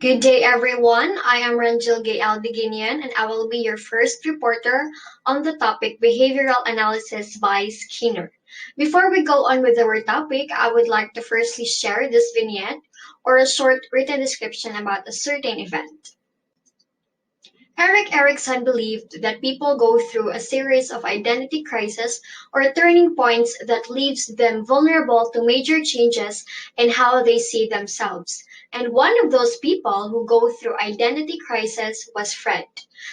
Good day, everyone. I am Ranjil Gael Diginian, and I will be your first reporter on the topic Behavioral Analysis by Skinner. Before we go on with our topic, I would like to firstly share this vignette or a short written description about a certain event. Erik Erikson believed that people go through a series of identity crises or turning points that leaves them vulnerable to major changes in how they see themselves. And one of those people who go through identity crisis was Fred.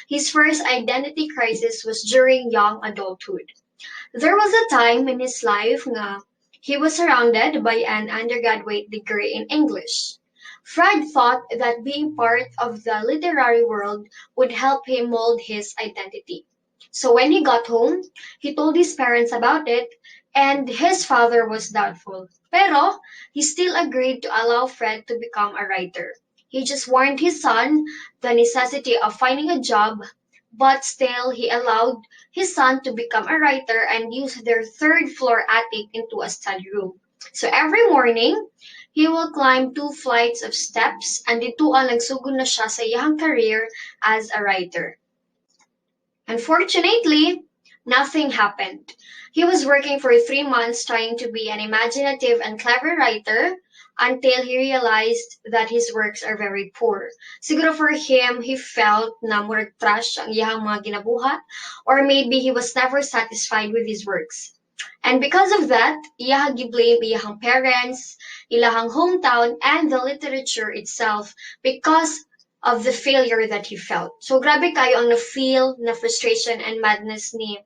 His first identity crisis was during young adulthood. There was a time in his life nga he was surrounded by an undergraduate degree in English. Fred thought that being part of the literary world would help him mold his identity. So when he got home, he told his parents about it, and his father was doubtful. Pero he still agreed to allow Fred to become a writer. He just warned his son the necessity of finding a job, but still he allowed his son to become a writer and use their third floor attic into a study room. So every morning, he will climb 2 flights of steps and dito nagsugod na siya sa iyang career as a writer. Unfortunately, nothing happened. He was working for 3 months trying to be an imaginative and clever writer until he realized that his works are very poor. Siguro for him, he felt na murag trash ang iyang mga ginabuhat, or maybe he was never satisfied with his works. And because of that, iyaha giblame iyahang parents, ilahang hometown, and the literature itself because of the failure that he felt. So grabe kayo ang na-feel na frustration and madness ni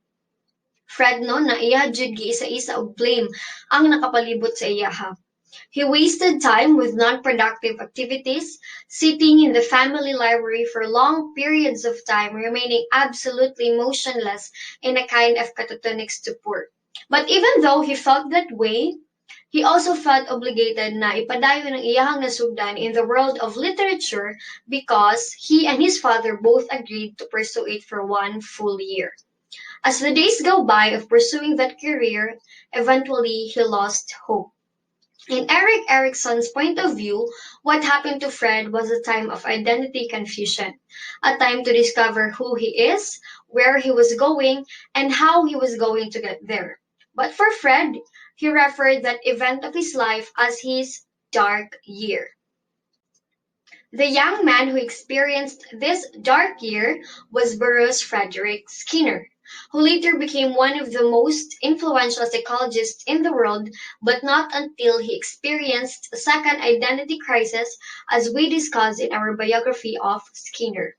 Fred no na iya jud giisa-isa og blame ang nakapalibot sa iyaha. He wasted time with non-productive activities, sitting in the family library for long periods of time, remaining absolutely motionless in a kind of catatonic stupor. But even though he felt that way, he also felt obligated na ipadayon ang iyahang nasugdan in the world of literature because he and his father both agreed to pursue it for 1 full year. As the days go by of pursuing that career, eventually he lost hope. In Erik Erikson's point of view, what happened to Fred was a time of identity confusion, a time to discover who he is, where he was going, and how he was going to get there. But for Fred, he referred that event of his life as his dark year. The young man who experienced this dark year was Burroughs Frederick Skinner, who later became one of the most influential psychologists in the world, but not until he experienced a second identity crisis, as we discussed in our biography of Skinner.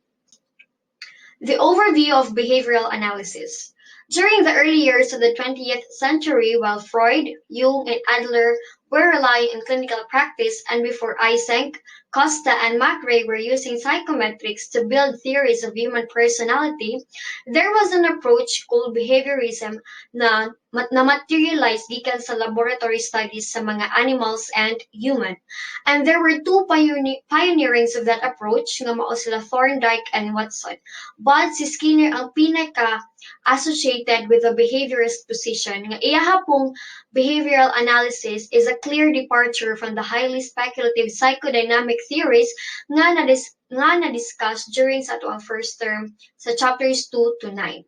The overview of behavioral analysis. During the early years of the 20th century, while Freud, Jung, and Adler were relying on clinical practice, and before Eysenck, Costa, and McRae were using psychometrics to build theories of human personality, there was an approach called behaviorism na materialized gikan sa laboratory studies sa mga animals and human. And there were two pioneerings of that approach nga mao sila Thorndike and Watson. But si Skinner ang pinaka associated with the behaviorist position nga iyaha pong behavioral analysis is a clear departure from the highly speculative psychodynamic theories nga na-discuss during sa atoang first term sa chapters 2 to 9.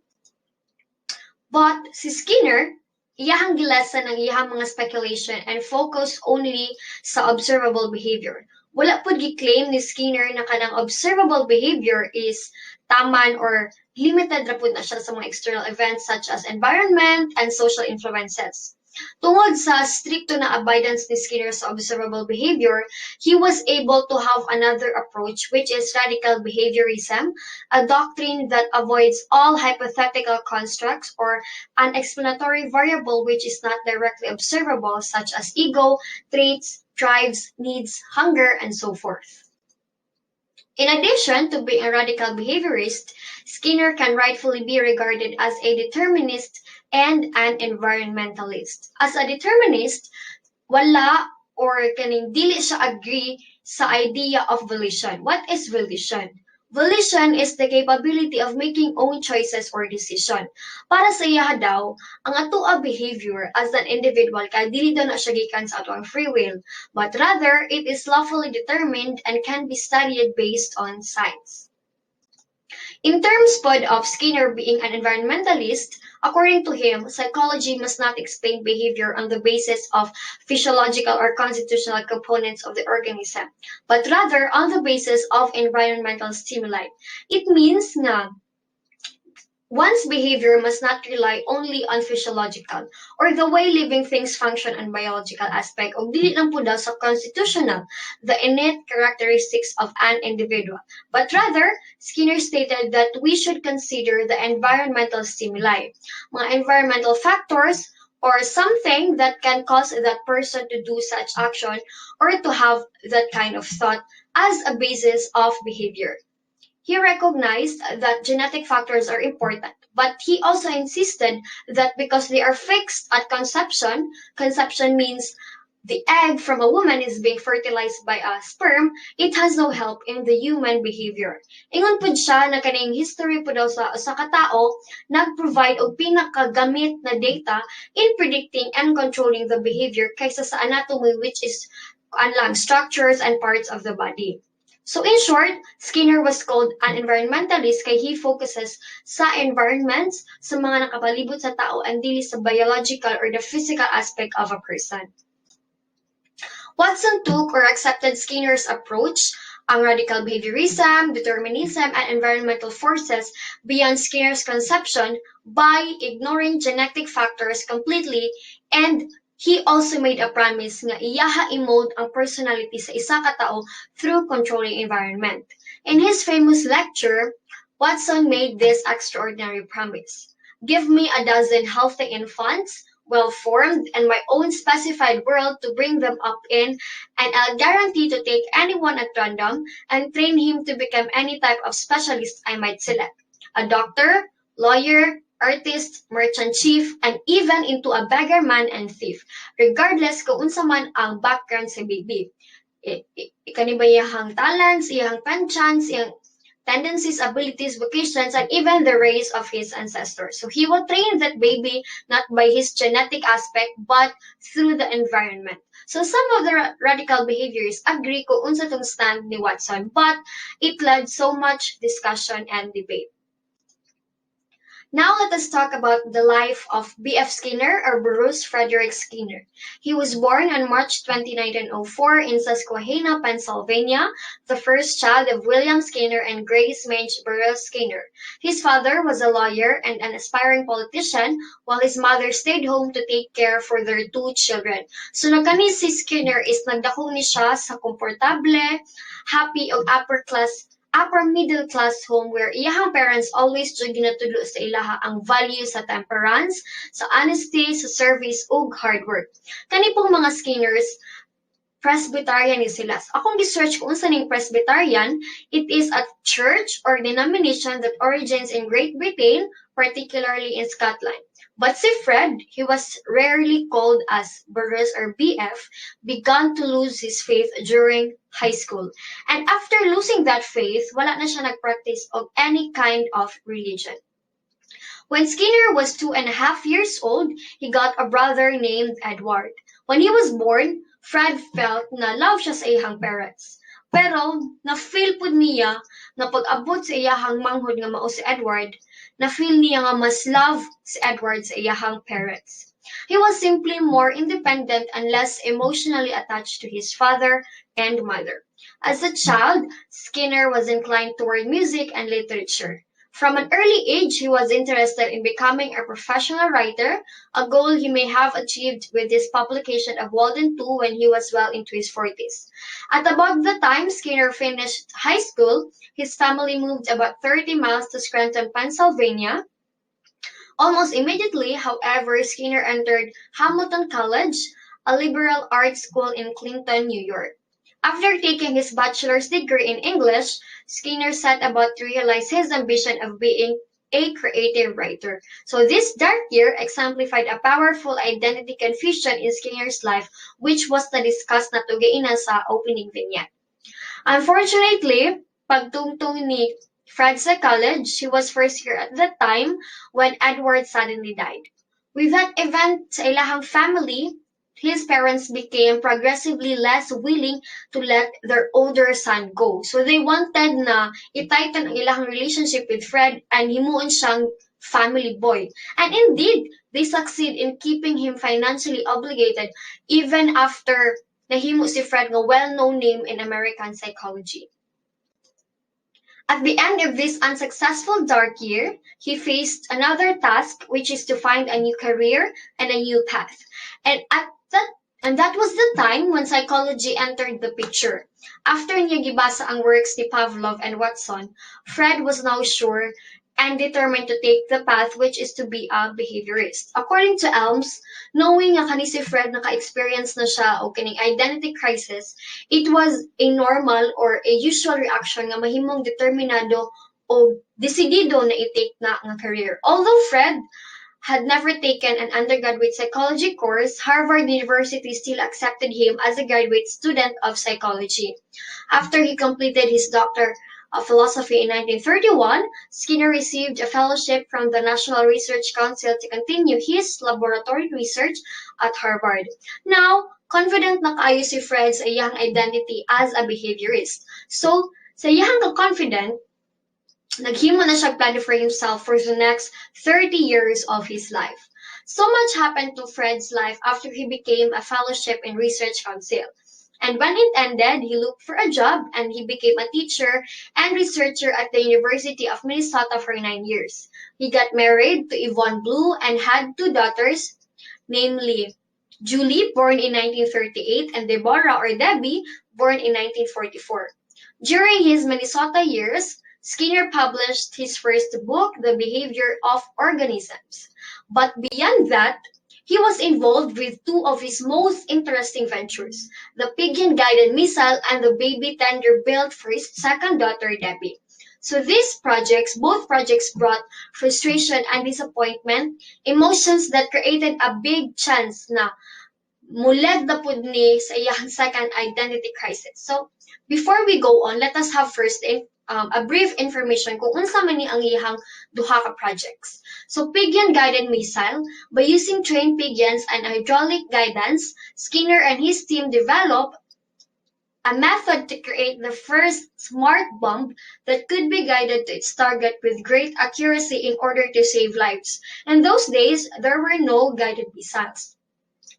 But si Skinner, iyahang gilesan ang iyahang mga speculation and focus only sa observable behavior. Wala pud gi-claim ni Skinner na kanang observable behavior is taman or limited ra pud na siya sa mga external events such as environment and social influences. Tungod sa stricto na abidance ni Skinner sa observable behavior, he was able to have another approach, which is radical behaviorism, a doctrine that avoids all hypothetical constructs or an explanatory variable which is not directly observable, such as ego, traits, drives, needs, hunger, and so forth. In addition to being a radical behaviorist, Skinner can rightfully be regarded as a determinist and an environmentalist. As a determinist, wala or kaning dili siya agree sa idea of volition. What is volition? Volition is the capability of making own choices or decision. Para sa iya daw, ang atoa behavior as an individual kay dili daw na siya gikan sa atoang free will, but rather it is lawfully determined and can be studied based on science. In terms pod of Skinner being an environmentalist, according to him, psychology must not explain behavior on the basis of physiological or constitutional components of the organism, but rather on the basis of environmental stimuli. It means na one's behavior must not rely only on physiological or the way living things function and biological aspect o dili lang po daw sa constitutional, the innate characteristics of an individual. But rather, Skinner stated that we should consider the environmental stimuli, mga environmental factors or something that can cause that person to do such action or to have that kind of thought as a basis of behavior. He recognized that genetic factors are important, but he also insisted that because they are fixed at conception, conception means the egg from a woman is being fertilized by a sperm, it has no help in the human behavior. Ingon pud siya na kaning history po daw sa usa ka tawo nag-provide og pinakagamit na data in predicting and controlling the behavior kaysa sa anatomy which is lang structures and parts of the body. So in short, Skinner was called an environmentalist kay he focuses sa environments sa mga nakapalibot sa tao and dili sa biological or the physical aspect of a person. Watson took or accepted Skinner's approach, ang radical behaviorism, determinism, and environmental forces beyond Skinner's conception by ignoring genetic factors completely, and he also made a promise nga iyaha i-mold ang personality sa isa ka tao through controlling environment. In his famous lecture, Watson made this extraordinary promise. Give me a dozen healthy infants, well-formed, and my own specified world to bring them up in, and I'll guarantee to take anyone at random and train him to become any type of specialist I might select. A doctor, lawyer, artist, merchant chief, and even into a beggar man and thief, regardless kung unsa man ang background sa baby. Kani ba iyahang talents, iyahang penchants, iyang tendencies, abilities, vocations, and even the race of his ancestors. So he will train that baby not by his genetic aspect, but through the environment. So some of the radical behaviors agree kung unsa tong stand ni Watson, but it led so much discussion and debate. Now let us talk about the life of B.F. Skinner or Bruce Frederick Skinner. He was born on March 20, 1904 in Susquehanna, Pennsylvania, the first child of William Skinner and Grace Mange Burroughs Skinner. His father was a lawyer and an aspiring politician, while his mother stayed home to take care for their two children. So nagkani si Skinner is nagdako ni siya sa komportable, happy o upper middle class home where iyahang parents always jud ginatudlo sa ilaha ang value sa temperance, sa honesty, sa service ug hard work. Kani pong mga Skinners, Presbyterian ni sila. Akong gi-search kung unsa ning Presbyterian, it is a church or denomination that origins in Great Britain, particularly in Scotland. But si Fred, he was rarely called as Burroughs or BF, began to lose his faith during high school. And after losing that faith, wala na siya nag-practice of any kind of religion. When Skinner was 2.5 years old, he got a brother named Edward. When he was born, Fred felt na love siya sa iyang parents. Pero, na-feel po niya na pag-abot sa iyahang manghod nga mao si Edward, na-feel niya nga mas love si Edward sa iyahang parents. He was simply more independent and less emotionally attached to his father and mother. As a child, Skinner was inclined toward music and literature. From an early age, he was interested in becoming a professional writer, a goal he may have achieved with his publication of Walden 2 when he was well into his 40s. At about the time Skinner finished high school, his family moved about 30 miles to Scranton, Pennsylvania. Almost immediately, however, Skinner entered Hamilton College, a liberal arts school in Clinton, New York. After taking his bachelor's degree in English, Skinner set about to realize his ambition of being a creative writer. So this dark year exemplified a powerful identity confusion in Skinner's life, which was na discussed na tugiinan sa opening vignette. Unfortunately, pagtungtong ni Fred sa college. He was first year at that time when Edward suddenly died. With that event sa ilahang family, his parents became progressively less willing to let their older son go. So they wanted na itighten ang ilahang relationship with Fred and himuon siyang family boy. And indeed, they succeed in keeping him financially obligated even after nahimo si Fred nga well-known name in American psychology. At the end of this unsuccessful dark year, he faced another task, which is to find a new career and a new path. And at that and that was the time when psychology entered the picture. After niya gibasa ang works ni Pavlov and Watson, Fred was now sure and determined to take the path which is to be a behaviorist. According to Elms, knowing nga kani si Fred naka-experience na siya o kining identity crisis, it was a normal or a usual reaction nga mahimong determinado o desidido na i-take na nga career. Although Fred had never taken an undergraduate psychology course, Harvard University still accepted him as a graduate student of psychology. After he completed his Doctor of Philosophy in 1931, Skinner received a fellowship from the National Research Council to continue his laboratory research at Harvard. Now, confident na kaayo si Fred sa iyang identity as a behaviorist. So, sa iyang confident, naghimo na siya plan for himself for the next 30 years of his life. So much happened to Fred's life after he became a fellowship in Research Council. And when it ended, he looked for a job and he became a teacher and researcher at the University of Minnesota for 9 years. He got married to Yvonne Blue and had two daughters, namely Julie, born in 1938, and Deborah or Debbie, born in 1944. During his Minnesota years, Skinner published his first book, The Behavior of Organisms. But beyond that, he was involved with two of his most interesting ventures, the Pigeon-guided missile and the baby tender built for his second daughter, Debbie. So both projects brought frustration and disappointment, emotions that created a big chance na muled na pud ni sa iyang second identity crisis. So before we go on, let us have first a brief information kung unsa man ni ang iyang duha ka projects. So pigeon-guided missile, by using trained pigeons and hydraulic guidance, Skinner and his team developed a method to create the first smart bomb that could be guided to its target with great accuracy in order to save lives. In those days, there were no guided missiles.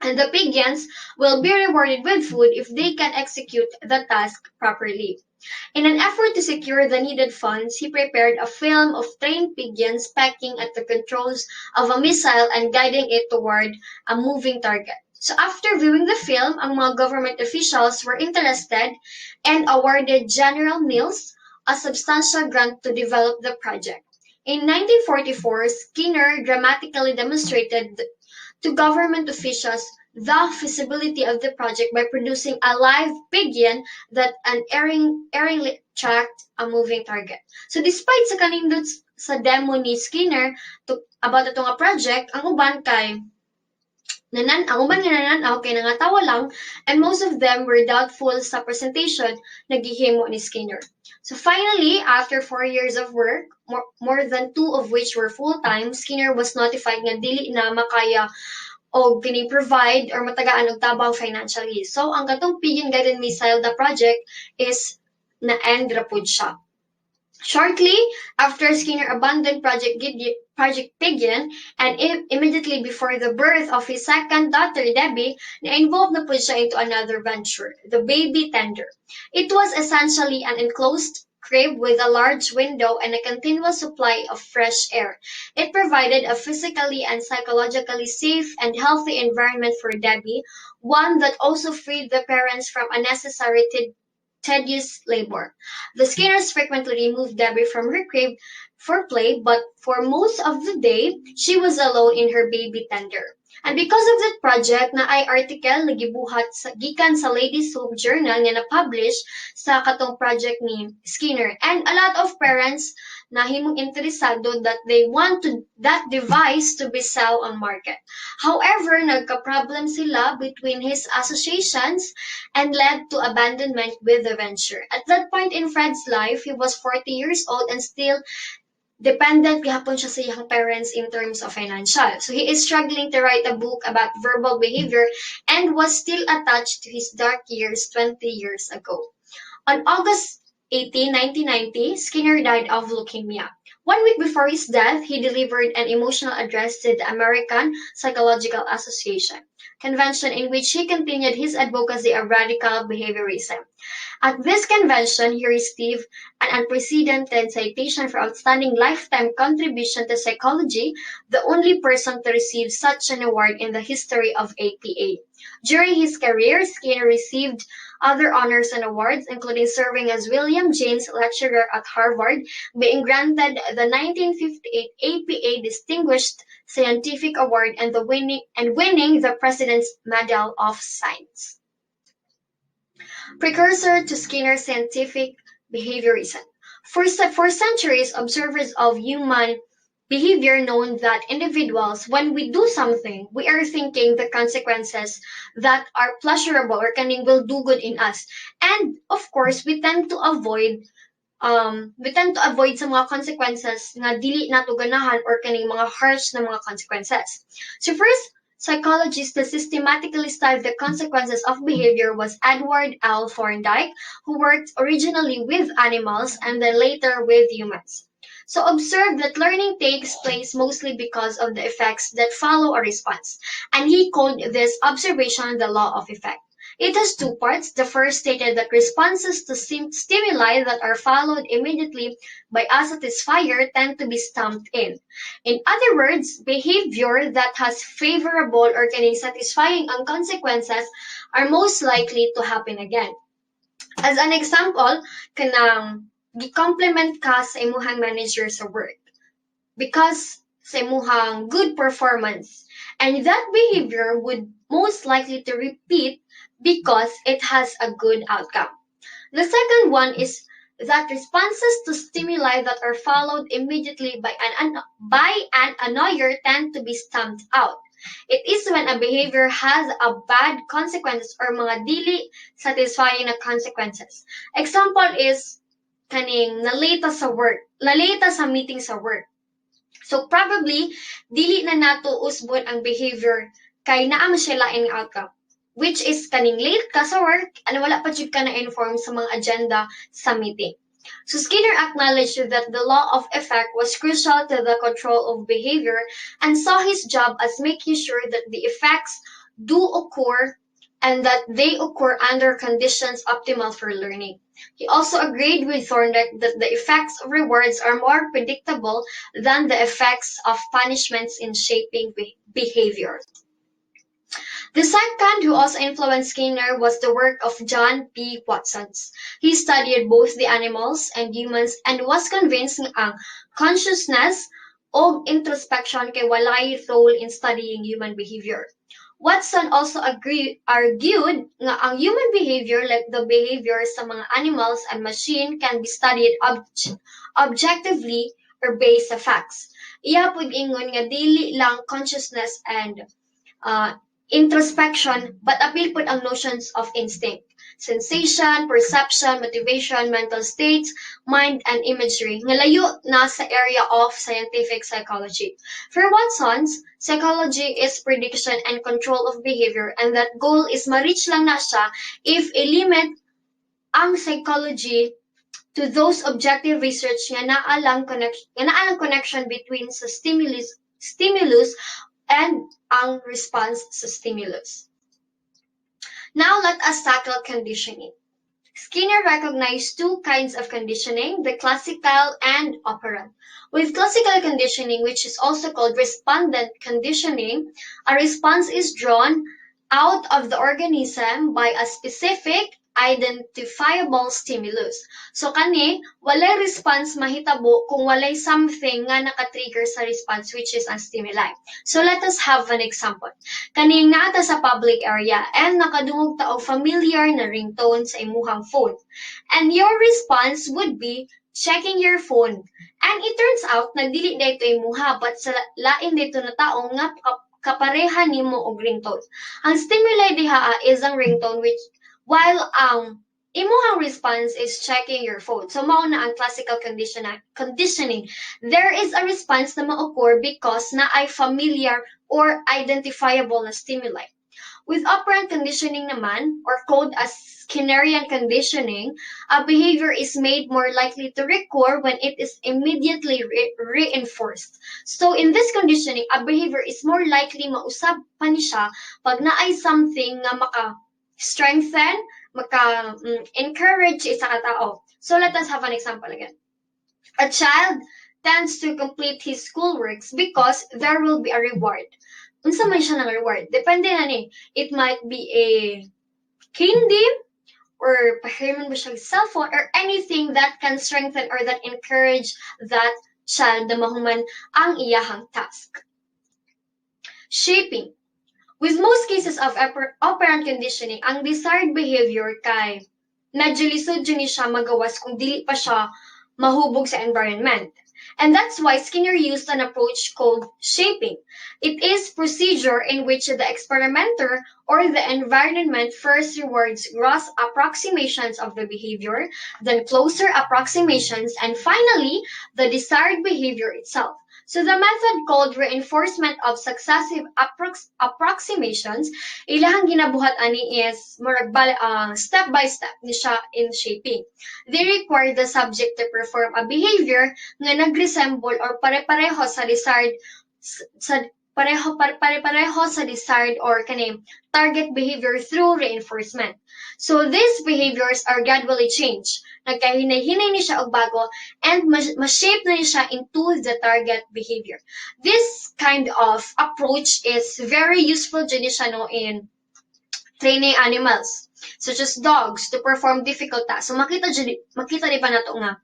And the pigeons will be rewarded with food if they can execute the task properly. In an effort to secure the needed funds, he prepared a film of trained pigeons pecking at the controls of a missile and guiding it toward a moving target. So after viewing the film, ang mga government officials were interested and awarded General Mills a substantial grant to develop the project. In 1944, Skinner dramatically demonstrated to government officials the feasibility of the project by producing a live pigeon that erringly tracked a moving target. So despite sa kanindot sa demo ni Skinner about ito nga project, ang uban nga nananaw kay nangatawa lang, and most of them were doubtful sa presentation na gihimo ni Skinner. So finally, after 4 years of work, more than 2 of which were full-time, Skinner was notified nga dili na makaya o provide or matagaan og tabang financially. So ang katong pigeon-guided missile the project is na-end ra pud siya. Shortly after Skinner abandoned Project Pigeon and immediately before the birth of his second daughter Debbie, na-involved na pud siya into another venture, the baby tender. It was essentially an enclosed crib with a large window and a continuous supply of fresh air. It provided a physically and psychologically safe and healthy environment for Debbie, one that also freed the parents from unnecessary tedious labor. The Skinners frequently removed Debbie from her crib for play, but for most of the day, she was alone in her baby tender. And because of that project na ay article na gibuhat sa gikan sa Ladies Hope Journal nga na-publish sa katong project ni Skinner. And a lot of parents na himong interesado that they want that device to be sell on market. However, nagka-problem sila between his associations and led to abandonment with the venture. At that point in Fred's life, he was 40 years old and still dependent gihapon siya sa iyang parents in terms of financial. So he is struggling to write a book about verbal behavior and was still attached to his dark years 20 years ago. On August 18, 1990, Skinner died of leukemia. 1 week before his death, he delivered an emotional address to the American Psychological Association convention in which he continued his advocacy of radical behaviorism. At this convention, he received an unprecedented citation for outstanding lifetime contribution to psychology, the only person to receive such an award in the history of APA. During his career, Skinner received other honors and awards, including serving as William James Lecturer at Harvard, being granted the 1958 APA Distinguished Scientific Award and winning the President's Medal of Science. Precursor to Skinner's scientific behaviorism. For centuries, observers of human behavior known that individuals, when we do something, we are thinking the consequences that are pleasurable or kaning will do good in us. And of course, we tend to avoid sa mga consequences nga dili nato ganahan or kaning mga harsh na mga consequences. So first, psychologist that systematically studied the consequences of behavior was Edward L. Thorndike, who worked originally with animals and then later with humans. So observe that learning takes place mostly because of the effects that follow a response, and he called this observation the law of effect. It has two parts. The first stated that responses to stimuli that are followed immediately by a satisfier tend to be stamped in. In other words, behavior that has favorable or kaning satisfying ang consequences are most likely to happen again. As an example, kanang gi-compliment ka sa imuhang manager sa work because sa imuhang good performance, and that behavior would most likely to repeat because it has a good outcome. The second one is that responses to stimuli that are followed immediately by an annoyer tend to be stamped out. It is when a behavior has a bad consequences or mga dili satisfying na consequences. Example is kaning nalita sa meeting sa work. So probably dili na nato usbon ang behavior kay naa man siya laing outcome, which is kaning late ka sa work and wala pa jud ka na inform sa mga agenda sa meeting. So Skinner acknowledged that the law of effect was crucial to the control of behavior and saw his job as making sure that the effects do occur and that they occur under conditions optimal for learning. He also agreed with Thorndike that the effects of rewards are more predictable than the effects of punishments in shaping behavior. The second who also influenced Skinner was the work of John P. Watson. He studied both the animals and humans and was convinced nga ang consciousness o introspection kay walay role in studying human behavior. Watson also argued nga ang human behavior, like the behavior sa mga animals and machine, can be studied objectively or based sa facts. Iya pud ingon nga dili lang consciousness and introspection, but appeal pud ang notions of instinct, sensation, perception, motivation, mental states, mind, and imagery nga layo na sa area of scientific psychology. For Watson, psychology is prediction and control of behavior, and that goal is ma-reach lang na siya if i-limit ang psychology to those objective research nga naalang connection between sa stimulus and ang response sa stimulus. Now let us tackle conditioning. Skinner recognized two kinds of conditioning, the classical and operant. With classical conditioning, which is also called respondent conditioning, a response is drawn out of the organism by a specific identifiable stimulus. So kani, walay response mahitabo kung walay something nga naka-trigger sa response, which is ang stimuli. So let us have an example. Kaning naata sa public area and nakadungog ta og familiar na ringtone sa imuhang phone. And your response would be checking your phone. And it turns out nagdili dayto imuha but sa lain dayto na tao nga kapareha nimo og ringtone. Ang stimuli diha is ang ringtone, which while ang imuhang response is checking your phone. So mao na ang classical conditioning. There is a response na ma-occur because na ay familiar or identifiable na stimuli. With operant conditioning naman, or called as Skinnerian conditioning, a behavior is made more likely to recur when it is immediately reinforced. So in this conditioning, a behavior is more likely mausab pa ni siya pag naay something nga maka-strengthen, maka-encourage isa ka tao. So let us have an example again. A child tends to complete his schoolworks because there will be a reward. Unsa man siya ng reward? Depende na ni. It might be a candy, or pahiman mo siya cellphone, or anything that can strengthen or that encourage that child na mahuman ang iyahang task. Shaping. With most cases of operant conditioning, ang desired behavior kay medyo lisod dyan siya magawas kung dili pa siya mahubog sa environment. And that's why Skinner used an approach called shaping. It is procedure in which the experimenter or the environment first rewards gross approximations of the behavior, then closer approximations, and finally, the desired behavior itself. So the method called reinforcement of successive approximations, ilahang ginabuhat ani is step by step ni siya in shaping. They require the subject to perform a behavior nga nagresemble or pare-pareho sa desired or kaning target behavior through reinforcement. So these behaviors are gradually changed. Nagkahinay-hinay ni siya og bago and ma-shape na ni siya into the target behavior. This kind of approach is very useful dyan siya in training animals such as dogs to perform difficult tasks. So makita di pa nato nga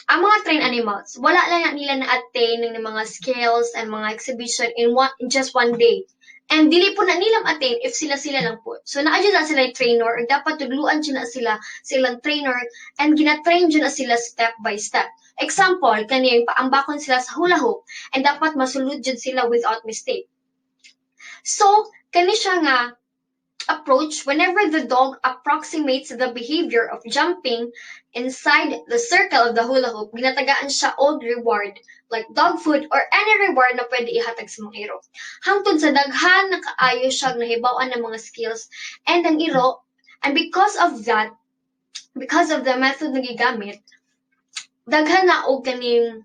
ang mga trained animals, wala lang nila na-attain ng mga skills and mga exhibition in just one day. And dili po na nila ma-attain if sila lang po. So naadyo na sila yung trainer, or dapat tugluan dyan na silang trainer, and gina-train dyan na sila step by step. Example, kaniyang paambakon sila sa hula hoop, and dapat masulod dyan sila without mistake. So, kani siya nga approach, whenever the dog approximates the behavior of jumping inside the circle of the hula hoop, ginatagaan siya og reward, like dog food or any reward na pwede ihatag sa mga iro. Hangtod sa daghan na kaayo siya nahibawan ng mga skills and ang iro, and because of the method na gigamit, daghan na og kaning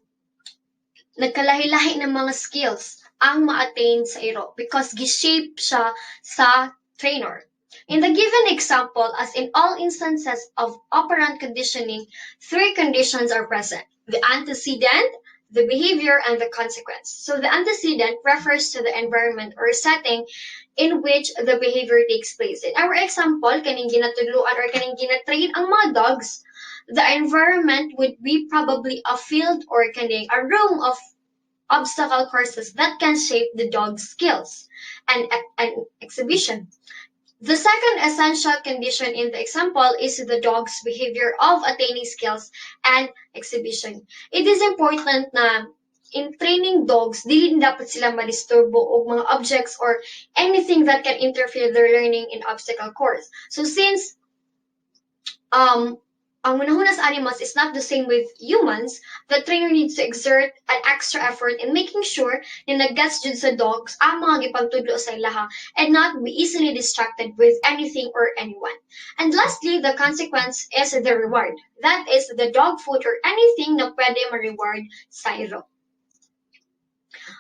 nagkalahi-lahi ng mga skills ang ma-attain sa iro because gishape siya sa trainer. In the given example, as in all instances of operant conditioning, three conditions are present: the antecedent, the behavior, and the consequence. So the antecedent refers to the environment or setting in which the behavior takes place. In our example, kaning ginatudluan or kaning ginatrain ang mga dogs, the environment would be probably a field or kaning a room of obstacle courses that can shape the dog's skills and exhibition. The second essential condition in the example is the dog's behavior of attaining skills and exhibition. It is important na in training dogs, dili dapat sila madisturbo og mga objects or anything that can interfere their learning in obstacle course. So since ang hunahuna sa animals is not the same with humans, the trainer needs to exert an extra effort in making sure na nag-gets jud sa dogs ang mga gipangtudlo sa ilaha and not be easily distracted with anything or anyone. And lastly, the consequence is the reward. That is the dog food or anything na pwede ma-reward sa iro.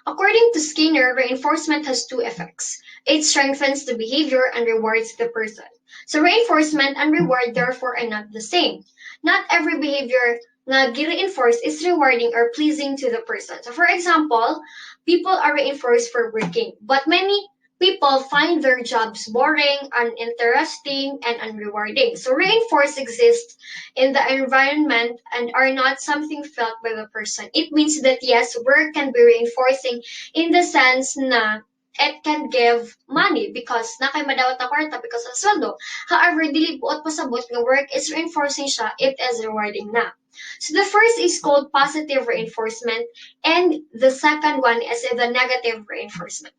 According to Skinner, reinforcement has two effects. It strengthens the behavior and rewards the person. So reinforcement and reward therefore are not the same. Not every behavior na gi-reinforce is rewarding or pleasing to the person. So for example, people are reinforced for working, but many people find their jobs boring, uninteresting, and unrewarding. So reinforce exist in the environment and are not something felt by the person. It means that yes, work can be reinforcing in the sense na it can give money because na kay madawat na kwarta because of sweldo. However, dili buot pasabot nga work is reinforcing siya, it is rewarding na. So the first is called positive reinforcement and the second one is the negative reinforcement.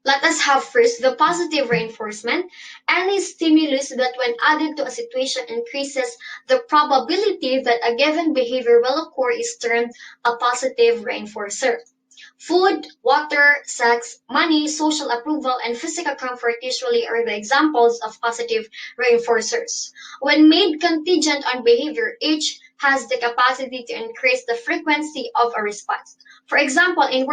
Let us have first the positive reinforcement. Any stimulus that when added to a situation increases the probability that a given behavior will occur is termed a positive reinforcer. Food, water, sex, money, social approval, and physical comfort usually are the examples of positive reinforcers. When made contingent on behavior, each has the capacity to increase the frequency of a response. For example, in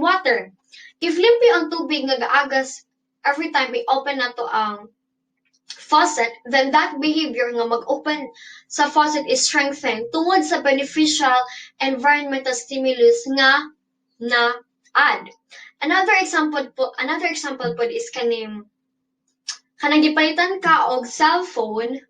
water, if limpyo ang tubig nga gaagas every time we open na to ang faucet, then that behavior nga mag-open sa faucet is strengthened tungod sa beneficial environmental stimulus nga na add. Another example po is kanang gipalitan ka og cellphone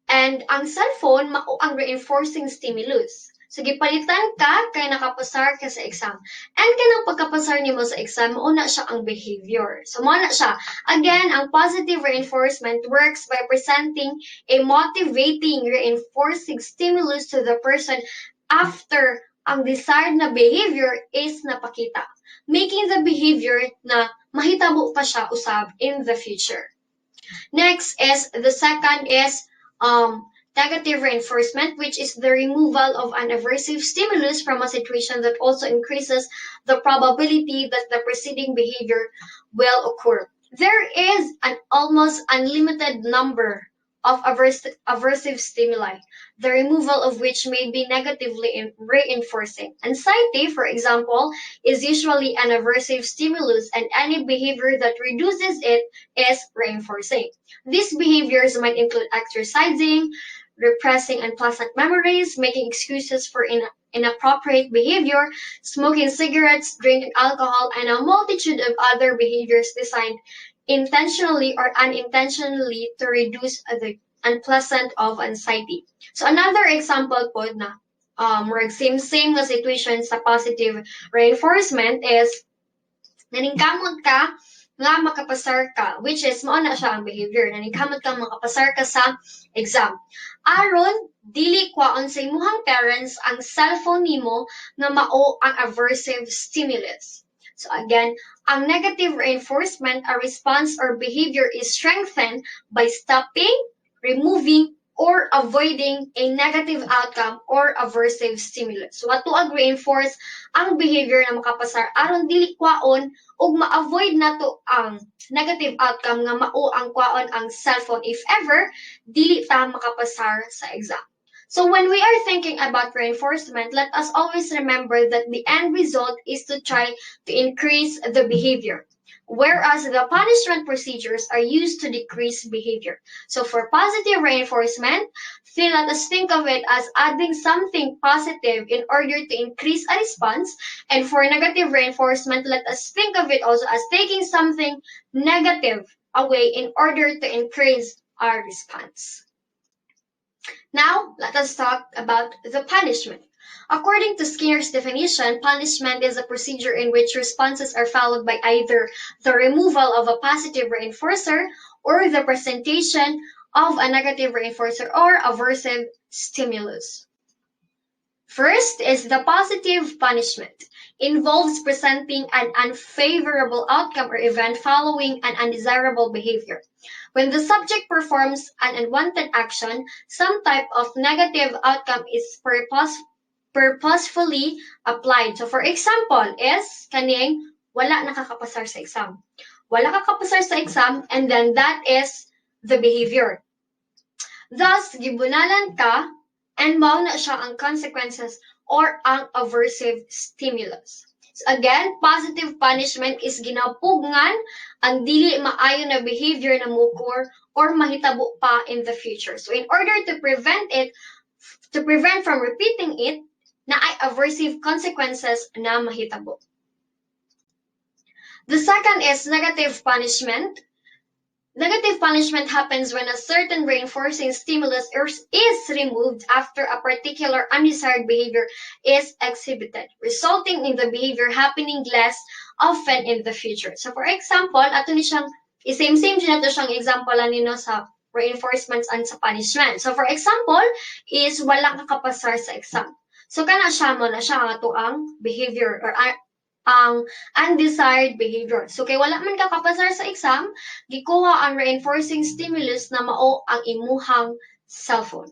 and ang cellphone mao ang reinforcing stimulus. So gipalitan ka kay nakapasar ka sa exam. And kanang pagkapasar nimo sa exam, mao na siya ang behavior. So mao na siya. Again, ang positive reinforcement works by presenting a motivating reinforcing stimulus to the person after ang desired na behavior is napakita, making the behavior na mahitabo pa siya usab in the future. Next is the second is negative reinforcement, which is the removal of an aversive stimulus from a situation that also increases the probability that the preceding behavior will occur. There is an almost unlimited number of aversive stimuli, the removal of which may be negatively reinforcing. Anxiety, for example, is usually an aversive stimulus, and any behavior that reduces it is reinforcing. These behaviors might include exercising, repressing unpleasant memories, making excuses for inappropriate behavior, smoking cigarettes, drinking alcohol, and a multitude of other behaviors designed intentionally or unintentionally to reduce the unpleasant of anxiety. So another example po na same na situation sa positive reinforcement is naningkamot ka nga makapasar ka, which is mao na siya ang behavior. Naningkamot ka makapasar ka sa exam. Aron dili kwaon sa imuhang parents ang cellphone nimo nga mao ang aversive stimulus. So again, ang negative reinforcement, a response or behavior is strengthened by stopping, removing, or avoiding a negative outcome or aversive stimulus. So ato ag reinforce ang behavior na makapasar aron dili kwaon ug ma-avoid nato ang negative outcome nga mao ang kwaon ang cellphone if ever dili ta makapasar sa exam. So when we are thinking about reinforcement, let us always remember that the end result is to try to increase the behavior, whereas the punishment procedures are used to decrease behavior. So for positive reinforcement, let us think of it as adding something positive in order to increase a response. And for negative reinforcement, let us think of it also as taking something negative away in order to increase our response. Now, let us talk about the punishment. According to Skinner's definition, punishment is a procedure in which responses are followed by either the removal of a positive reinforcer or the presentation of a negative reinforcer or aversive stimulus. First is the positive punishment. Involves presenting an unfavorable outcome or event following an undesirable behavior. When the subject performs an unwanted action, some type of negative outcome is purposefully applied. So for example, is kaning wala nakakapasar sa exam. Wala kakapasar sa exam and then that is the behavior. Thus, gibunalan ka and mao na siya ang consequences or ang aversive stimulus. So again, positive punishment is ginapugngan ang dili maayo na behavior na mukor or mahitabo pa in the future. So in order to prevent from repeating it, na ay aversive consequences na mahitabo. The second is negative punishment. Negative punishment happens when a certain reinforcing stimulus is removed after a particular undesired behavior is exhibited, resulting in the behavior happening less often in the future. So for example, ato ni siyang same-same din nato siyang example nino sa reinforcements and sa punishment. So for example, is wala ka kapasar sa exam. So kana siya mo na siya ang ato ang behavior or ang undesired behavior. So kay wala man ka kapasar sa exam, gikuha ang reinforcing stimulus na mao ang imuhang cellphone.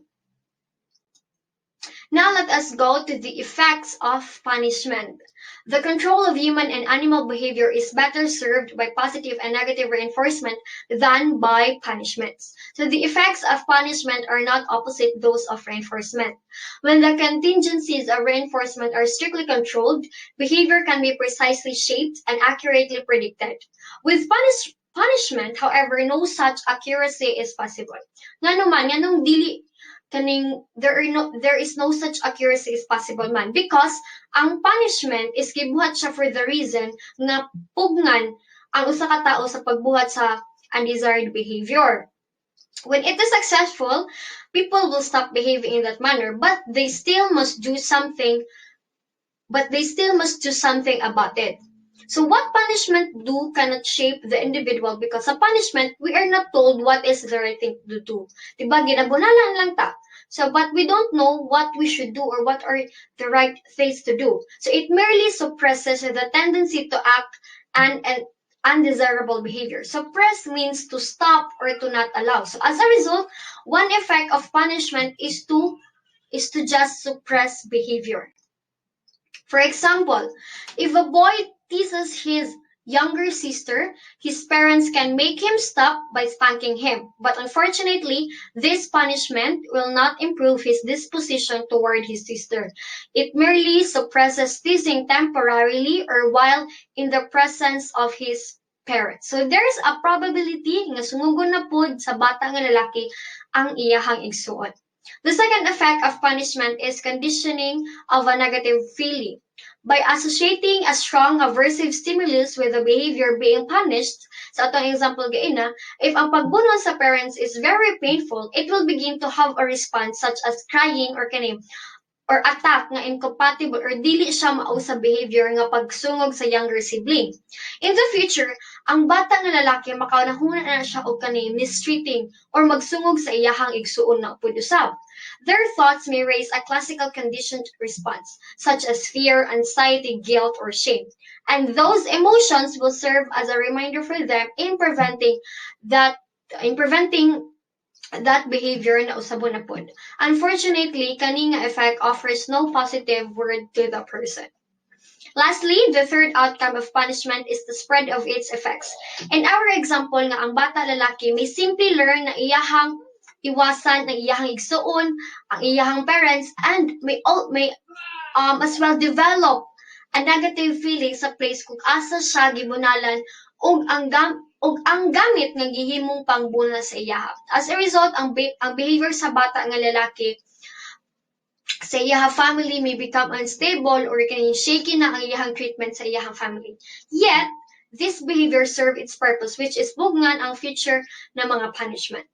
Now let us go to the effects of punishment. The control of human and animal behavior is better served by positive and negative reinforcement than by punishments. So the effects of punishment are not opposite those of reinforcement. When the contingencies of reinforcement are strictly controlled, behavior can be precisely shaped and accurately predicted. With punishment, however, no such accuracy is possible. Nga naman, yanong dili kaning there is no such accuracy is possible man because ang punishment is gibuhat siya for the reason nga pugngan ang usa ka tawo sa pagbuhat sa undesired behavior. When it is successful, people will stop behaving in that manner, but they still must do something about it. So what punishment do cannot shape the individual because sa punishment, we are not told what is the right thing to do. Diba? Ginabunalan lang ta. So, but we don't know what we should do or what are the right things to do. So it merely suppresses the tendency to act and undesirable behavior. Suppress means to stop or to not allow. So as a result, one effect of punishment is to just suppress behavior. For example, if a boy teases his younger sister, his parents can make him stop by spanking him. But unfortunately, this punishment will not improve his disposition toward his sister. It merely suppresses teasing temporarily or while in the presence of his parents. So there's a probability nga sumugon na pud sa bata nga lalaki ang iyahang igsuon. The second effect of punishment is conditioning of a negative feeling. By associating a strong aversive stimulus with the behavior being punished, sa atong example gaina, if ang pagbunol sa parents is very painful, it will begin to have a response such as crying or kaning or attack nga incompatible or dili siya mao sa behavior nga pagsungog sa younger sibling. In the future, ang bata nga lalaki makaunahuna na siya og kani mistreating or magsungog sa iyahang igsuon na upod usab. Their thoughts may raise a classical conditioned response, such as fear, anxiety, guilt, or shame. And those emotions will serve as a reminder for them in preventing that behavior na usabon na pod. Unfortunately, kani nga effect offers no positive word to the person. Lastly, the third outcome of punishment is the spread of its effects. In our example nga ang bata lalaki may simply learn na iyahang iwasan ang iyahang igsuon, ang iyahang parents, and may as well develop a negative feeling sa place kung asa siya gibunalan og ang gamit nga gihimong pangbunal sa iyaha. As a result, ang behavior sa bata nga lalaki sa iyahang family may become unstable or kaning shaky na ang iyahang treatment sa iyahang family. Yet, this behavior serve its purpose, which is bugngan ang future na mga punishment.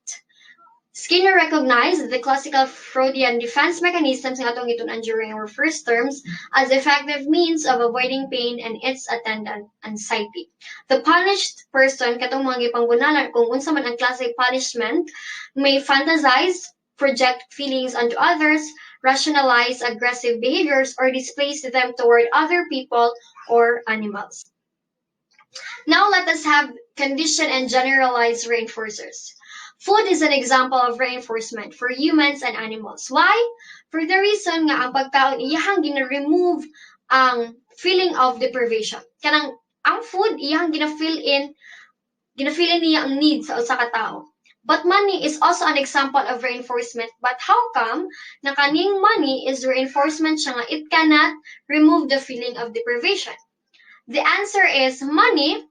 Skinner recognized the classical Freudian defense mechanisms nga atong gitunan during our first terms as effective means of avoiding pain and its attendant anxiety. The punished person katong mga gipangbunalan kung unsa man ang klase punishment may fantasize, project feelings onto others, rationalize aggressive behaviors, or displace them toward other people or animals. Now let us have conditioned and generalized reinforcers. Food is an example of reinforcement for humans and animals. Why? For the reason nga ang pagkaon iyahang gina-remove ang feeling of deprivation. Kanang ang food iyahang gina-fill in niya ang needs sa usa ka tawo. But money is also an example of reinforcement. But how come na kaning money is reinforcement siya nga it cannot remove the feeling of deprivation? The answer is money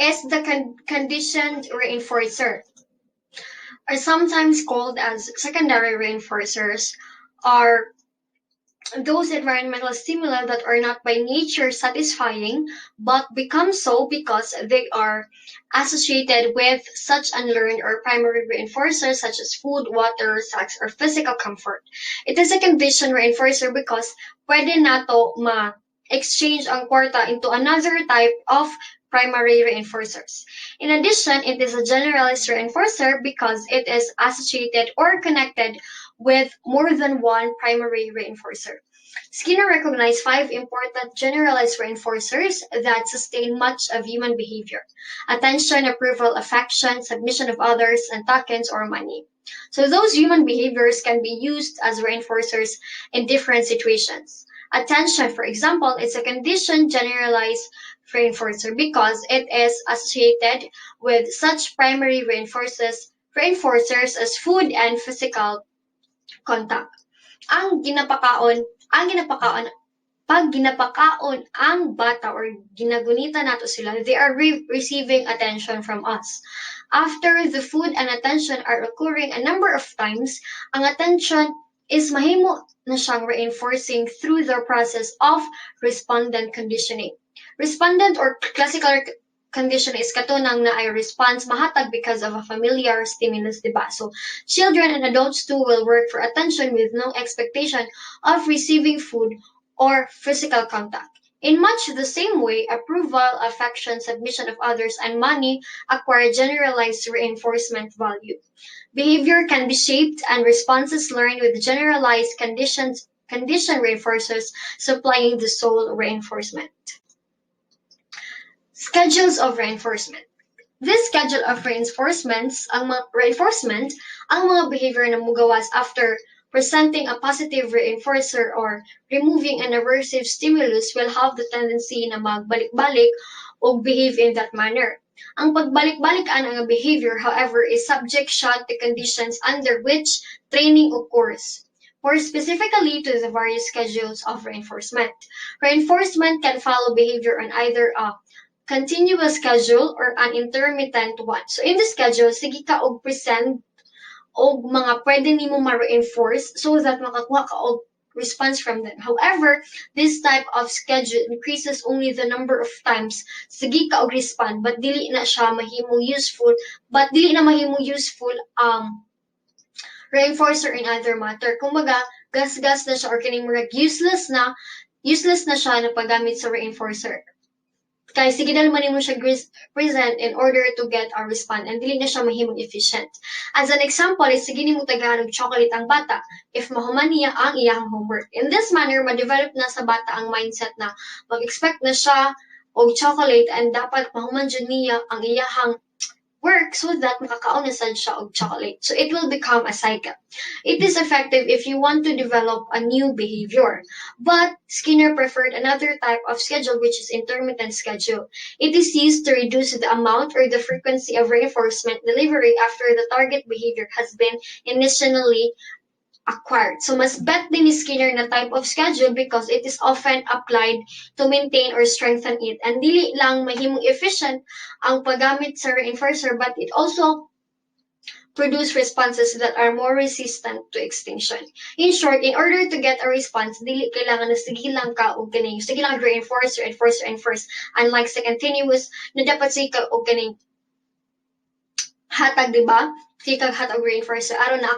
is the conditioned reinforcer, are sometimes called as secondary reinforcers, are those environmental stimuli that are not by nature satisfying but become so because they are associated with such unlearned or primary reinforcers such as food, water, sex, or physical comfort. It is a condition reinforcer because pwede nato ma-exchange ang kwarta into another type of primary reinforcers. In addition, it is a generalized reinforcer because it is associated or connected with more than one primary reinforcer. Skinner recognized five important generalized reinforcers that sustain much of human behavior: attention, approval, affection, submission of others, and tokens or money. So those human behaviors can be used as reinforcers in different situations. Attention, for example, is a conditioned generalized reinforcer because it is associated with such primary reinforcers as food and physical contact. Ang ginapakaon ang ginapakaon pag ginapakaon ang bata or ginagunita nato sila, they are receiving attention from us. After the food and attention are occurring a number of times, ang attention is mahimo na siyang reinforcing through the process of respondent conditioning. Respondent or classical condition is katunang na ay response mahatag because of a familiar stimulus, diba? So, children and adults too will work for attention with no expectation of receiving food or physical contact. In much the same way, approval, affection, submission of others, and money acquire generalized reinforcement value. Behavior can be shaped and responses learned with generalized condition reinforcers supplying the sole reinforcement. Schedules of reinforcement. This schedule of reinforcement, ang mga behavior na mugawas after presenting a positive reinforcer or removing an aversive stimulus will have the tendency na magbalik-balik o behave in that manner. Ang pagbalik-balikan ang behavior, however, is subject siya to conditions under which training occurs. More specifically to the various schedules of reinforcement. Reinforcement can follow behavior on either a continuous schedule or an intermittent one. So in the schedule, sige ka og present og mga pwede nimo ma-reinforce so that makakuha ka og response from them. However, this type of schedule increases only the number of times sige ka og respond but dili na mahimong useful reinforcer in other matter. Kumbaga, gas-gas na siya or kining murag useless na siya na paggamit sa reinforcer. Kaya sige na naman mo siya present in order to get a response and dili na siya mahimong efficient. As an example, is sige ni mo tagahan og chocolate ang bata if mahuman niya ang iyang homework. In this manner, ma-develop na sa bata ang mindset na mag-expect na siya og chocolate and dapat mahuman dyan niya ang iyahang work so that makakaon na sad siya og chocolate. So it will become a cycle. It is effective if you want to develop a new behavior. But Skinner preferred another type of schedule which is intermittent schedule. It is used to reduce the amount or the frequency of reinforcement delivery after the target behavior has been initially acquired. So mas bet din ni Skinner na type of schedule because it is often applied to maintain or strengthen it. And dili lang mahimong efficient ang paggamit sa reinforcer but it also produce responses that are more resistant to extinction. In short, in order to get a response, dili kailangan na sige lang ka og ganing. Sige lang reinforcer. Unlike sa continuous, na dapat sige ka og ganing hatag, di ba? Sige kag hatag reinforcer aron na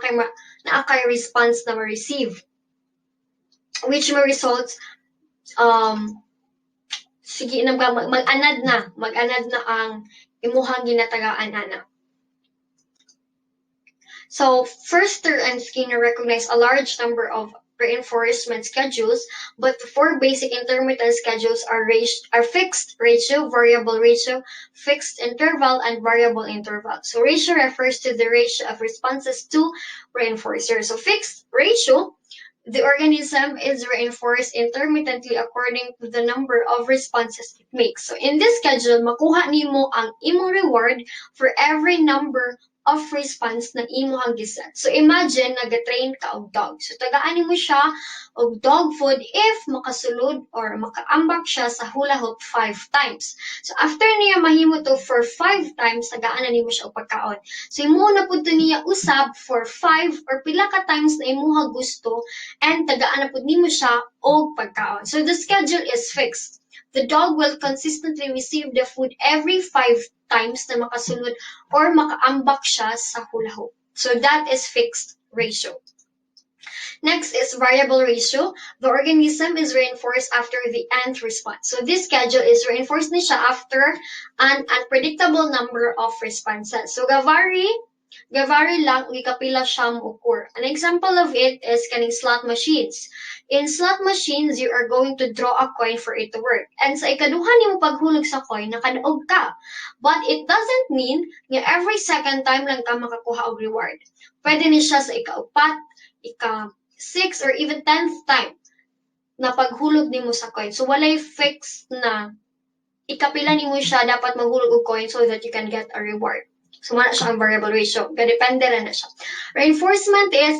akay response na ma-receive. Which may result sige na mag-anad na ang imuhang ginatagaan ana. So, Forster and Skinner recognized a large number of reinforcement schedules, but the four basic intermittent schedules are fixed ratio, variable ratio, fixed interval, and variable interval. So, ratio refers to the ratio of responses to reinforcers. So, fixed ratio, the organism is reinforced intermittently according to the number of responses it makes. So in this schedule, makuha nimo ang imong reward for every number of response na imuhang giset. So imagine nagatrain ka og dog. So tagaan mo siya og dog food if makasulod or makaambak siya sa hula hoop 5 times. So after niya mahimo to for 5 times, tagaan na nimo siya og pagkaon. So imo na pud niya usab for 5 or pila ka times na imuha gusto and tagaan na pud nimo siya og pagkaon. So the schedule is fixed. The dog will consistently receive the food every 5 times na makasunod or makaambak siya sa hula hoop. So that is fixed ratio. Next is variable ratio. The organism is reinforced after the nth response. So this schedule is reinforced na siya after an unpredictable number of responses. So gavary lang gikapila siya mo-occur. An example of it is kaning slot machines. In slot machines, you are going to draw a coin for it to work. And sa ikaduha nimo paghulog sa coin, nakadaog ka. But it doesn't mean nga every second time lang ka makakuha og reward. Pwede ni siya sa ika-4, ika-6, or even 10th time na paghulog nimo sa coin. So walay fixed na ikapila nimo siya dapat maghulog og coin so that you can get a reward. So wala siya ang variable ratio. Depende rin na siya. Reinforcement is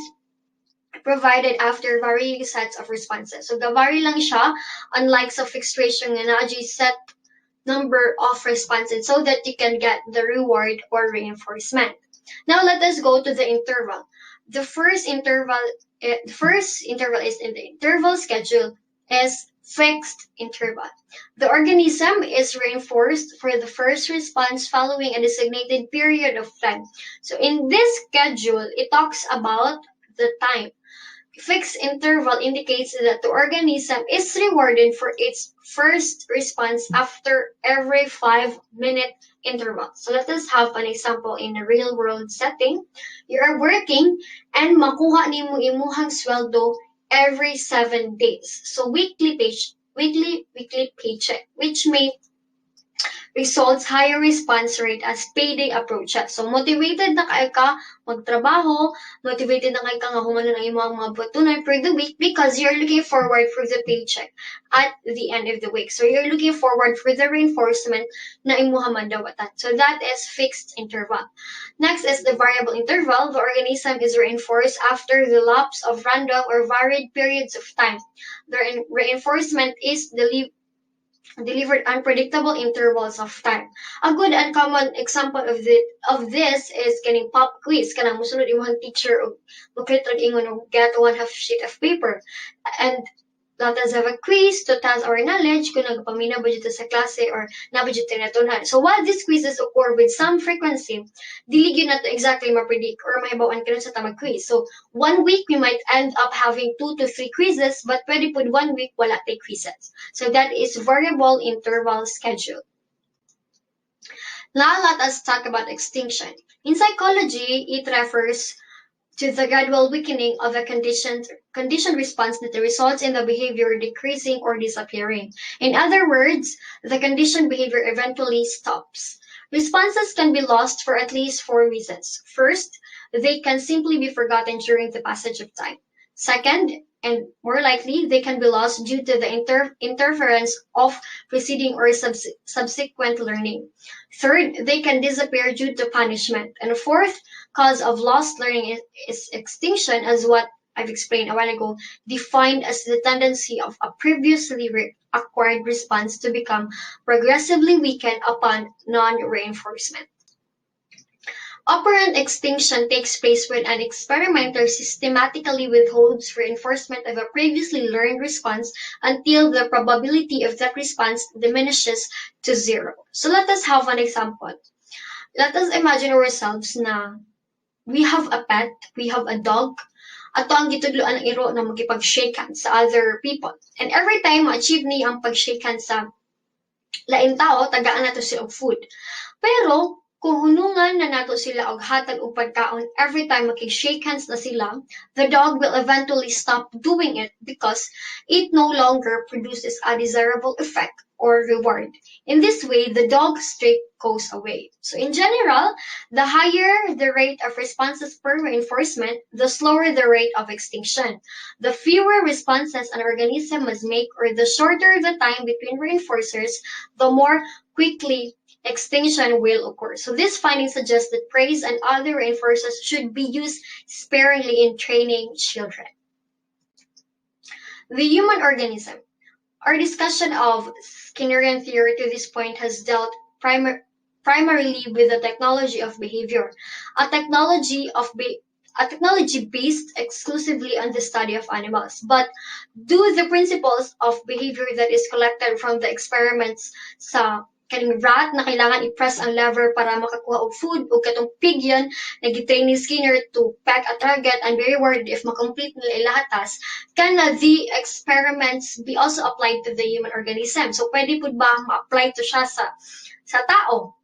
provided after varying sets of responses. So gavary lang siya, unlike sa fixed ratio nga na set number of responses so that you can get the reward or reinforcement. Now let us go to the interval. The first interval is in the interval schedule is fixed interval. The organism is reinforced for the first response following a designated period of time. So in this schedule, it talks about the time. Fixed interval indicates that the organism is rewarded for its first response after every 5-minute interval. So let us have an example in a real-world setting. You are working and makuha nimo imuhang sweldo every 7 days. So weekly paycheck, which may results higher response rate as payday approaches. So motivated na kayo ka magtrabaho, motivated na kayo ka nga humanon ang imong mga butunan for the week because you're looking forward for the paycheck at the end of the week. So you're looking forward for the reinforcement na imuha madawatan. So that is fixed interval. Next is the variable interval. The organism is reinforced after the lapse of random or varied periods of time. The reinforcement is delivered unpredictable intervals of time. A good and common example of this is kaning pop quiz. Kanang musunod imong teacher og bukit og ingon og get 1/2 sheet of paper. And let us have a quiz to test our knowledge kung nagpaminaw ba dito sa klase or nabudget tinatunan. So while these quizzes occur with some frequency, dili gyud nato exactly ma-predict or mahibaw-an karon sa tamang quiz. So 1 week we might end up having 2 to 3 quizzes, but pwede pud 1 week wala tay quizzes. So that is variable interval schedule. Now let us talk about extinction. In psychology, it refers to the gradual weakening of a conditioned response that results in the behavior decreasing or disappearing. In other words, the conditioned behavior eventually stops. Responses can be lost for at least 4 reasons. First, they can simply be forgotten during the passage of time. Second, and more likely, they can be lost due to the interference of preceding or subsequent learning. Third, they can disappear due to punishment. And fourth cause of lost learning is extinction, as what I've explained a while ago, defined as the tendency of a previously acquired response to become progressively weakened upon non-reinforcement. Operant extinction takes place when an experimenter systematically withholds reinforcement of a previously learned response until the probability of that response diminishes to 0. So let us have an example. Let us imagine ourselves na we have a pet, we have a dog, ato ang gitudloan ng iro na magkipag-shake hands sa other people. And every time ma-achieve niya ang pag-shake hands sa laing tao, tagaan nato sila og food. Pero kung hunungan na nato sila og hatag og pagkaon every time makig-shake hands na sila, the dog will eventually stop doing it because it no longer produces a desirable effect or reward. In this way, the dog streak goes away. So in general, the higher the rate of responses per reinforcement, the slower the rate of extinction. The fewer responses an organism must make or the shorter the time between reinforcers, the more quickly extinction will occur. So this finding suggests that praise and other reinforcers should be used sparingly in training children. The human organism. Our discussion of Skinnerian theory to this point has dealt primarily with the technology of behavior, a technology of a technology based exclusively on the study of animals. But do the principles of behavior that is collected from the experiments sa kaning rat na kailangan i-press ang lever para makakuha og food o katong pig yun, nag-train ni Skinner to peg a target and be rewarded if makomplete nila ilahatas, can the experiments be also applied to the human organism? So pwede po ba ma-apply to siya sa tao?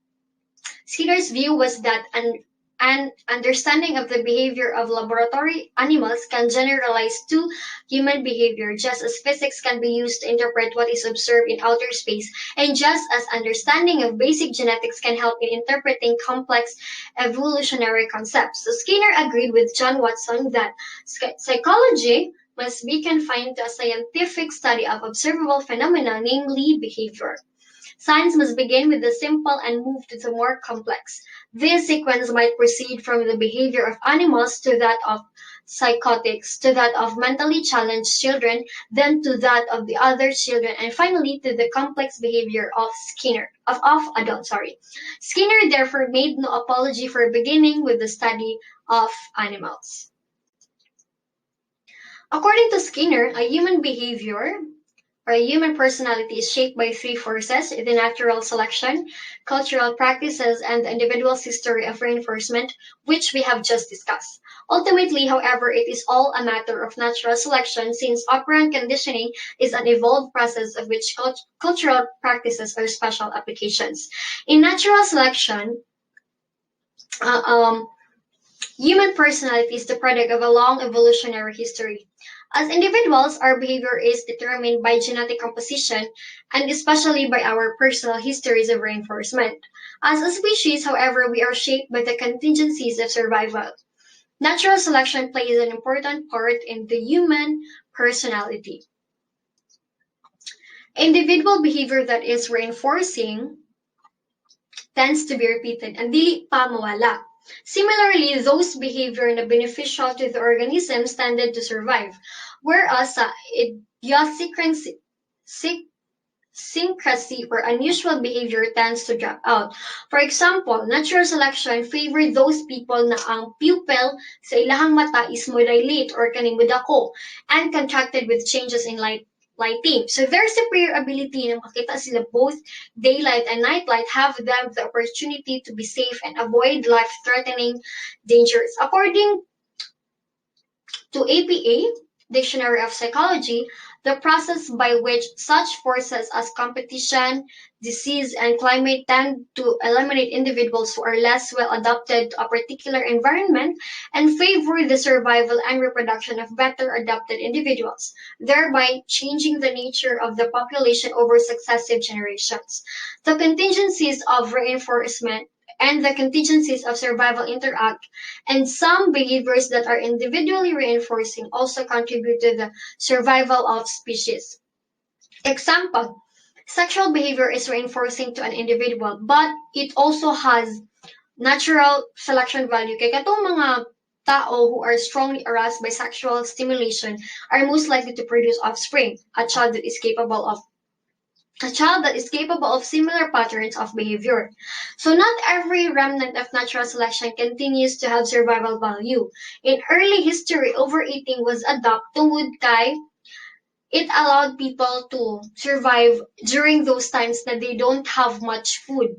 Skinner's view was that an understanding of the behavior of laboratory animals can generalize to human behavior, just as physics can be used to interpret what is observed in outer space, and just as understanding of basic genetics can help in interpreting complex evolutionary concepts. So Skinner agreed with John Watson that psychology must be confined to a scientific study of observable phenomena, namely behavior. Science must begin with the simple and move to the more complex. This sequence might proceed from the behavior of animals to that of psychotics, to that of mentally challenged children, then to that of the other children, and finally to the complex behavior of adults. Skinner therefore made no apology for beginning with the study of animals. According to Skinner, a human behavior or a human personality is shaped by three forces: the natural selection, cultural practices, and the individual's history of reinforcement, which we have just discussed. Ultimately, however, it is all a matter of natural selection, since operant conditioning is an evolved process of which cultural practices are special applications. In natural selection, human personality is the product of a long evolutionary history. As individuals, our behavior is determined by genetic composition and especially by our personal histories of reinforcement. As a species, however, we are shaped by the contingencies of survival. Natural selection plays an important part in the human personality. Individual behavior that is reinforcing tends to be repeated and dili pa mawala. Similarly, those behavior na beneficial to the organism tended to survive, whereas idiosyncrasy or unusual behavior tends to drop out. For example, natural selection favored those people na ang pupil sa ilahang mata is mo dilate or kaning mudako and contracted with changes in lighting. So their superior ability na makita sila both daylight and nightlight have them the opportunity to be safe and avoid life-threatening dangers. According to APA, Dictionary of Psychology, the process by which such forces as competition, disease, and climate tend to eliminate individuals who are less well adapted to a particular environment and favor the survival and reproduction of better adapted individuals, thereby changing the nature of the population over successive generations. The contingencies of reinforcement and the contingencies of survival interact, and some behaviors that are individually reinforcing also contribute to the survival of species. Example, sexual behavior is reinforcing to an individual, but it also has natural selection value. Kaya katong mga tao who are strongly aroused by sexual stimulation are most likely to produce offspring, a child that is capable of similar patterns of behavior. So not every remnant of natural selection continues to have survival value. In early history, overeating was adopted tungod kay it allowed people to survive during those times that they don't have much food.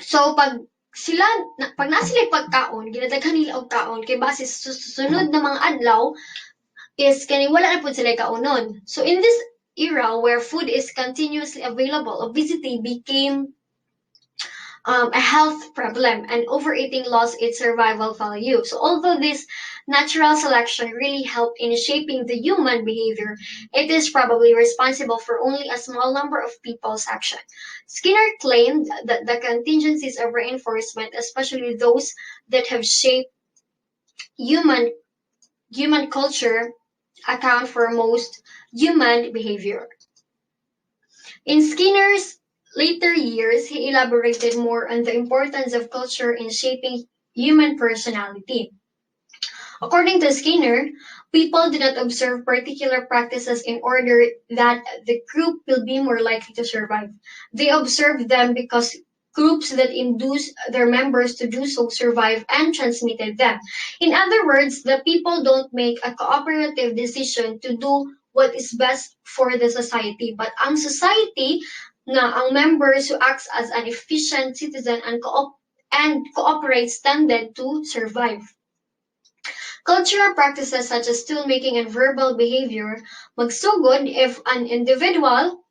So pag na sila pagkaon, ginadaghan nila og kaon kay base sa susunod na mga adlaw is kani wala na pud sila kaunon. So in this era where food is continuously available, obesity became a health problem and overeating lost its survival value. So although this natural selection really helped in shaping the human behavior, it is probably responsible for only a small number of people's action. Skinner claimed that the contingencies of reinforcement, especially those that have shaped human culture, account for most human behavior. In Skinner's later years, he elaborated more on the importance of culture in shaping human personality. According to Skinner, people do not observe particular practices in order that the group will be more likely to survive. They observe them because groups that induce their members to do so survive and transmitted them. In other words, the people don't make a cooperative decision to do what is best for the society, but ang society nga ang members who acts as an efficient citizen and cooperates tended to survive. Cultural practices such as tool-making and verbal behavior magsugod if an individual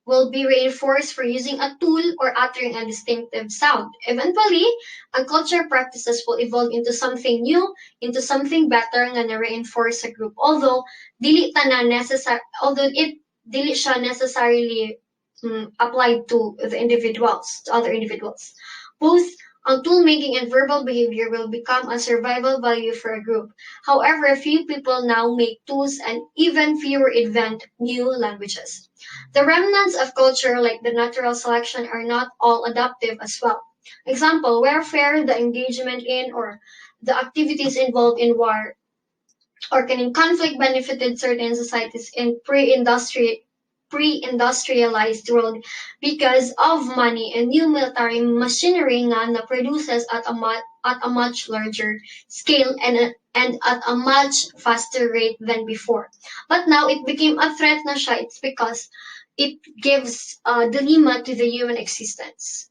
will be reinforced for using a tool or uttering a distinctive sound. Eventually, ang cultural practices will evolve into something new, into something better nga na-reinforce sa group. Although dili siya necessarily applied to the individuals, to other individuals. Both ang tool-making and verbal behavior will become a survival value for a group. However, few people now make tools and even fewer invent new languages. The remnants of culture, like the natural selection, are not all adaptive as well. Example, warfare, the engagement in or the activities involved in war or in conflict benefited certain societies in pre-industrialized world because of money and new military machinery nga na produces at a much larger scale and at a much faster rate than before. But now it became a threat na siya. It's because it gives dilemma to the human existence.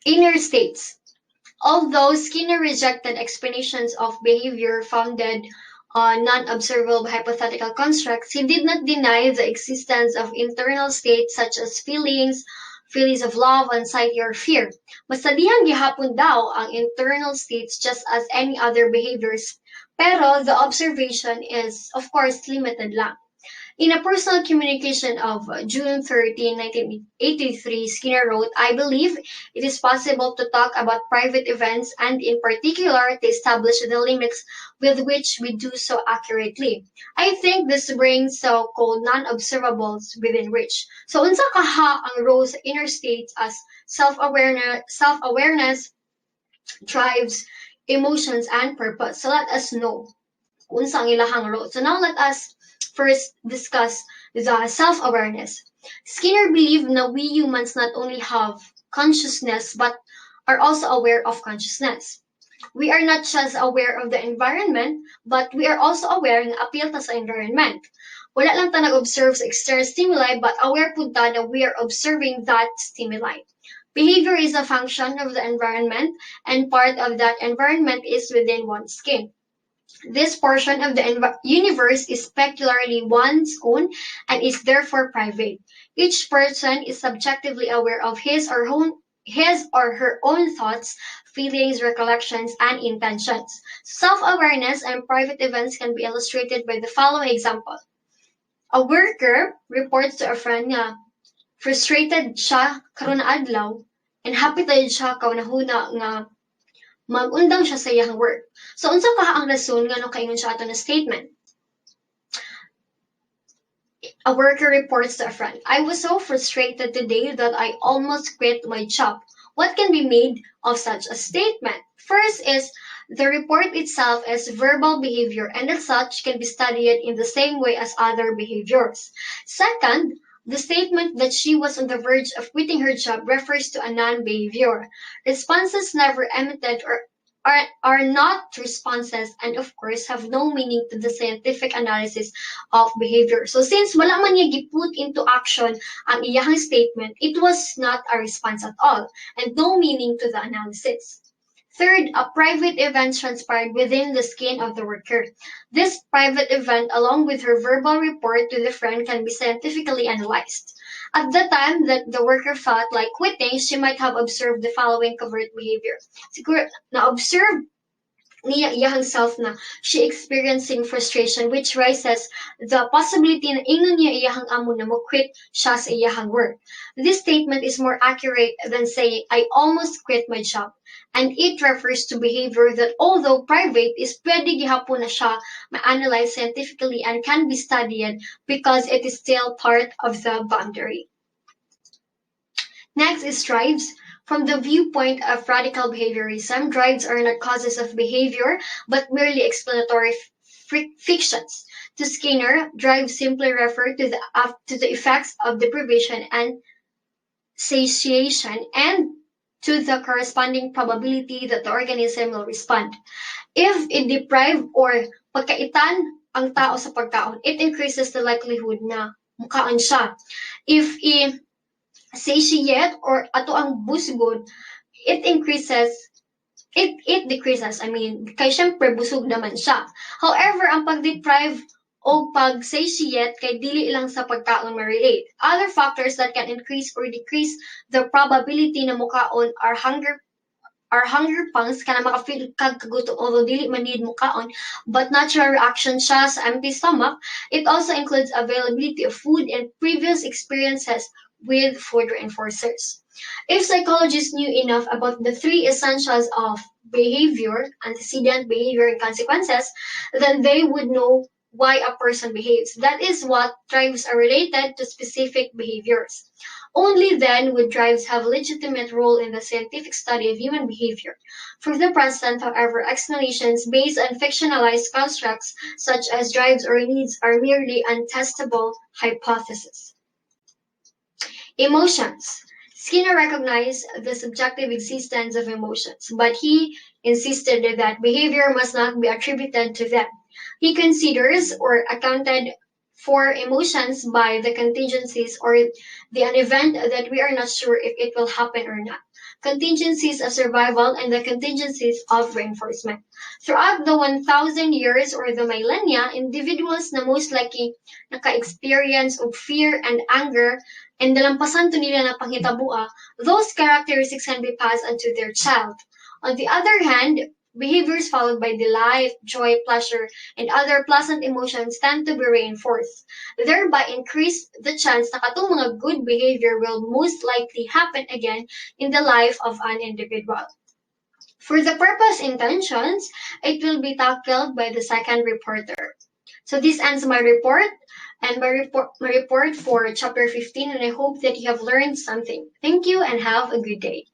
Inner states. Although Skinner rejected explanations of behavior founded on non-observable hypothetical constructs, he did not deny the existence of internal states such as feelings of love, anxiety, or fear. Masadihan gihapon daw ang internal states just as any other behaviors, pero the observation is, of course, limited lang. In a personal communication of June 13, 1983, Skinner wrote, "I believe it is possible to talk about private events and in particular to establish the limits with which we do so accurately. I think this brings so-called non-observables within reach." So unsa kaha ang role sa inner states as self-awareness drives emotions and purpose. So let us know unsa ang ilahang role. So now let us first discuss the self-awareness. Skinner believed that we humans not only have consciousness but are also aware of consciousness. We are not just aware of the environment, but we are also aware ng appeal ta sa environment. Wala lang ta nag-observe sa external stimuli, but aware po ta na we are observing that stimuli. Behavior is a function of the environment, and part of that environment is within one's skin. This portion of the universe is peculiarly one's own and is therefore private. Each person is subjectively aware of his or her own thoughts, feelings, recollections, and intentions. Self-awareness and private events can be illustrated by the following example. A worker reports to a friend nga frustrated siya karon na adlaw and happy tayo siya kaunahuna nga mag-undang siya sa iyang work. So, unsa pa ang rason nga no kaingon siya ato na statement? A worker reports to a friend, "I was so frustrated today that I almost quit my job." What can be made of such a statement? First is the report itself as verbal behavior and as such can be studied in the same way as other behaviors. Second, the statement that she was on the verge of quitting her job refers to a non-behavior. Responses never emitted are not responses and of course have no meaning to the scientific analysis of behavior. So since wala man niya giput into action ang iyahang statement, it was not a response at all and no meaning to the analysis. Third, a private event transpired within the skin of the worker. This private event, along with her verbal report to the friend, can be scientifically analyzed. At the time that the worker felt like quitting, she might have observed the following covert behavior. Siguro, na-observe niya iyahang self na she experiencing frustration which raises the possibility na ingon niya iyahang amo na mo quit siya sa iyahang work. This statement is more accurate than saying, "I almost quit my job." And it refers to behavior that although private is pwede gihapon na siya ma-analyze scientifically and can be studied because it is still part of the boundary. Next is drives. From the viewpoint of radical behaviorism, drives are not causes of behavior, but merely explanatory fictions. To Skinner, drives simply refer to the effects of deprivation and satiation and to the corresponding probability that the organism will respond. If i-deprive or pagkaitan ang tao sa pagkaon, it increases the likelihood na mukaon siya. If i-satiate or ato ang busgod, it decreases, kay syempre busog naman siya. However, ang pag-deprive o pag-satiate kay dili lang sa pagkaon ma-relate. Other factors that can increase or decrease the probability na mukaon are hunger pangs kana maka-feel kag kagutom although dili man need mukaon but natural reaction siya sa empty stomach. It also includes availability of food and previous experiences with food reinforcers. If psychologists knew enough about the three essentials of behavior, antecedent, behavior, and consequences, then they would know why a person behaves. That is what drives are related to specific behaviors. Only then would drives have a legitimate role in the scientific study of human behavior. For the present, however, explanations based on fictionalized constructs such as drives or needs are merely untestable hypotheses. Emotions. Skinner recognized the subjective existence of emotions, but he insisted that behavior must not be attributed to them. He considers or accounted for emotions by the contingencies or an event that we are not sure if it will happen or not. Contingencies of survival and the contingencies of reinforcement. Throughout the 1,000 years or the millennia, individuals na most likely naka-experience of fear and anger and dalampasan to nila na panghitabo, those characteristics can be passed onto their child. On the other hand, behaviors followed by delight, joy, pleasure, and other pleasant emotions tend to be reinforced, thereby increase the chance na katong mga good behavior will most likely happen again in the life of an individual. For the purpose intentions, it will be tackled by the second reporter. So this ends my report and my report for chapter 15, and I hope that you have learned something. Thank you and have a good day.